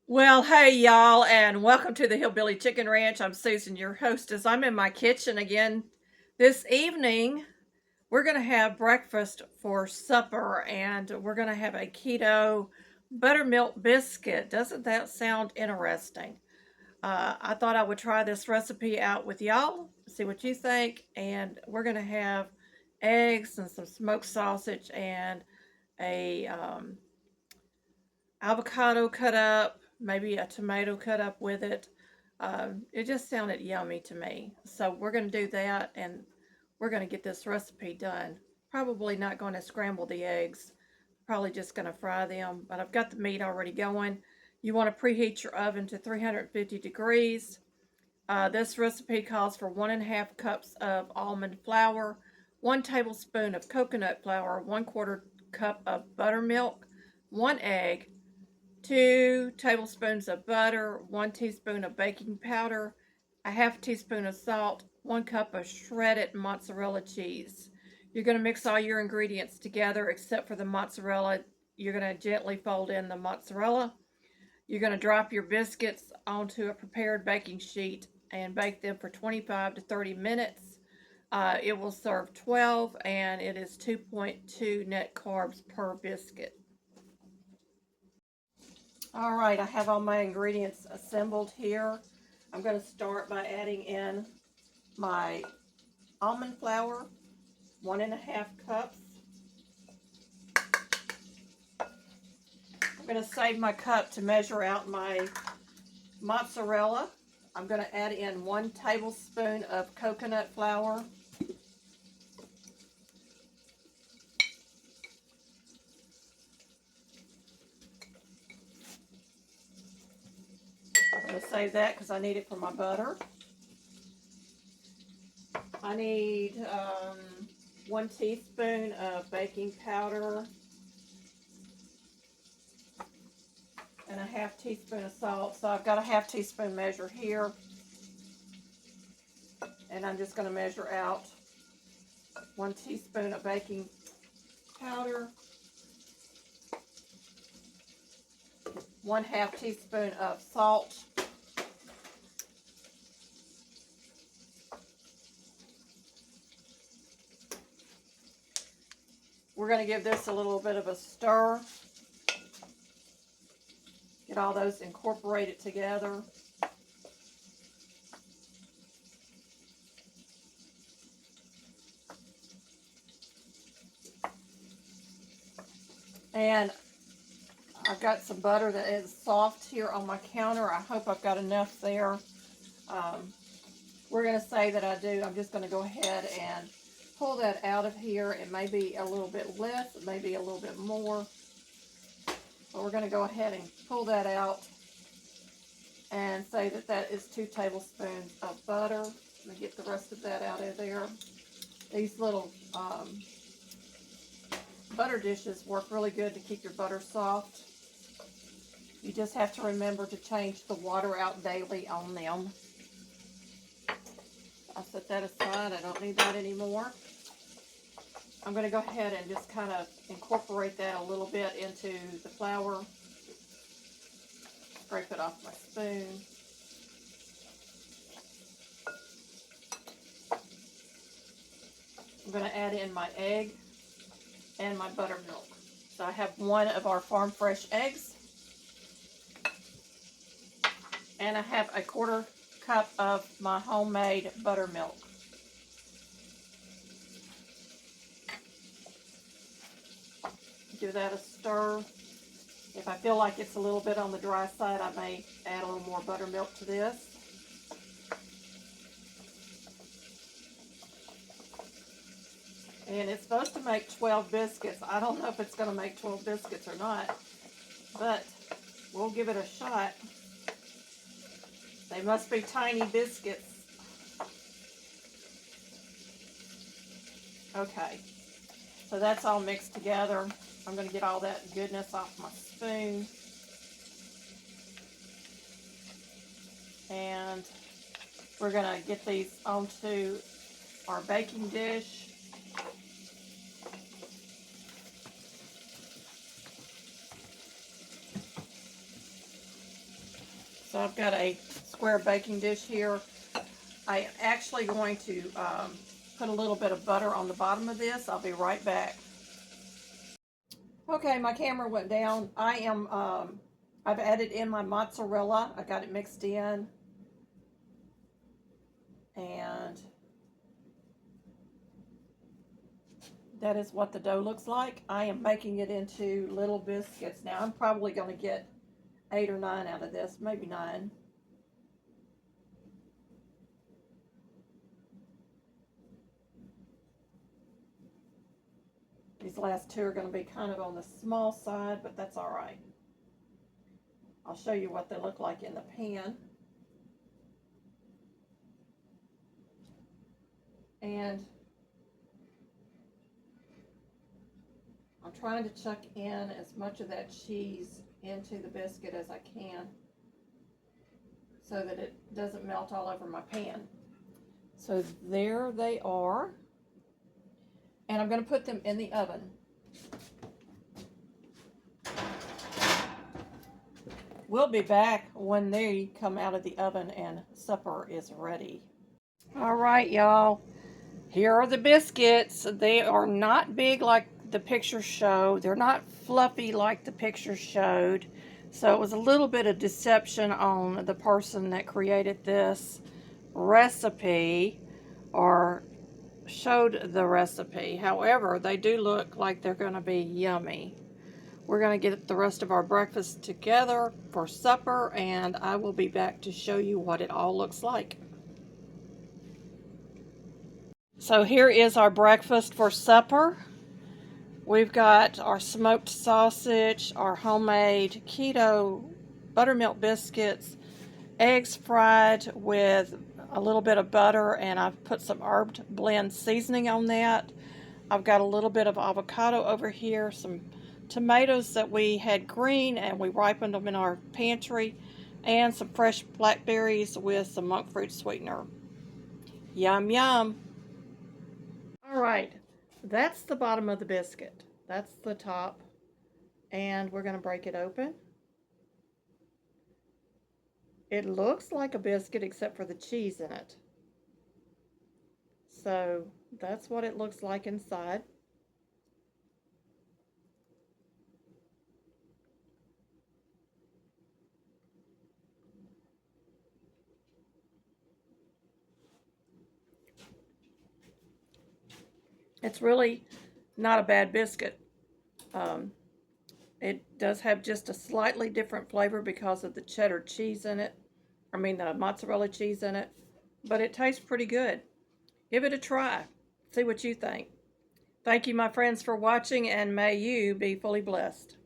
Well, hey y'all, and welcome to the Hillbilly Chicken Ranch. I'm Susan, your hostess. I'm in my kitchen again this evening. We're going to have breakfast for supper, and we're going to have a keto buttermilk biscuit. Doesn't that sound interesting? I thought I would try this recipe out with y'all, see what you think, and we're going to have eggs and some smoked sausage and a avocado cut up, maybe a tomato cut up with it. It just sounded yummy to me. So we're going to do that and we're going to get this recipe done. Probably not going to scramble the eggs, probably just going to fry them, but I've got the meat already going. You want to preheat your oven to 350 degrees. This recipe calls for 1.5 cups of almond flour, 1 tablespoon of coconut flour, 1/4 cup of buttermilk, 1 egg, 2 tablespoons of butter, 1 teaspoon of baking powder, a half teaspoon of salt, 1 cup of shredded mozzarella cheese. You're going to mix all your ingredients together except for the mozzarella. You're going to gently fold in the mozzarella. You're going to drop your biscuits onto a prepared baking sheet and bake them for 25 to 30 minutes. It will serve 12 and it is 2.2 net carbs per biscuit. All right, I have all my ingredients assembled here. I'm going to start by adding in my almond flour, 1.5 cups. I'm going to save my cup to measure out my mozzarella. I'm going to add in 1 tablespoon of coconut flour. I'm going to save that because I need it for my butter. I need 1 teaspoon of baking powder and a half teaspoon of salt. So I've got a half teaspoon measure here. And I'm just going to measure out 1 teaspoon of baking powder, 1/2 teaspoon of salt, we're going to give this a little bit of a stir, get all those incorporated together. And I've got some butter that is soft here on my counter. I hope I've got enough there. We're going to say that I do. I'm just going to go ahead and pull that out of here. It may be a little bit less. It may be a little bit more. But we're going to go ahead and pull that out and say that that is 2 tablespoons of butter. Let me get the rest of that out of there. These little butter dishes work really good to keep your butter soft. You just have to remember to change the water out daily on them. I'll set that aside. I don't need that anymore. I'm going to go ahead and just kind of incorporate that a little bit into the flour. Scrape it off my spoon. I'm going to add in my egg and my buttermilk. So I have 1 of our farm fresh eggs. And I have 1/4 cup of my homemade buttermilk. Give that a stir. If I feel like it's a little bit on the dry side, I may add a little more buttermilk to this. And it's supposed to make 12 biscuits. I don't know if it's going to make 12 biscuits or not, but we'll give it a shot. They must be tiny biscuits. Okay, so that's all mixed together. I'm going to get all that goodness off my spoon. And we're going to get these onto our baking dish. So I've got a square baking dish here. I'm actually going to put a little bit of butter on the bottom of this. I'll be right back. Okay, my camera went down. I've added in my mozzarella. I got it mixed in. And that is what the dough looks like. I am making it into little biscuits. Now I'm probably going to get 8 or 9 out of this, maybe 9. These last 2 are going to be kind of on the small side, but that's all right. I'll show you what they look like in the pan. And I'm trying to chuck in as much of that cheese into the biscuit as I can so that it doesn't melt all over my pan. So there they are. And I'm going to put them in the oven. We'll be back when they come out of the oven and supper is ready. All right, y'all. Here are the biscuits. They are not big like the picture showed. They're not fluffy like the picture showed. So it was a little bit of deception on the person that created this recipe or showed the recipe. However, they do look like they're going to be yummy. We're going to get the rest of our breakfast together for supper, and I will be back to show you what it all looks like. So here is our breakfast for supper. We've got our smoked sausage, our homemade keto buttermilk biscuits, eggs fried with a little bit of butter, and I've put some herb blend seasoning on that. I've got a little bit of avocado over here, some tomatoes that we had green and we ripened them in our pantry, and some fresh blackberries with some monk fruit sweetener. Yum, yum. All right, that's the bottom of the biscuit. That's the top, and we're going to break it open. It looks like a biscuit except for the cheese in it. So that's what it looks like inside. It's really not a bad biscuit. It does have just a slightly different flavor because of the cheddar cheese in it. I mean the mozzarella cheese in it. But it tastes pretty good. Give it a try. See what you think. Thank you, my friends, for watching, and may you be fully blessed.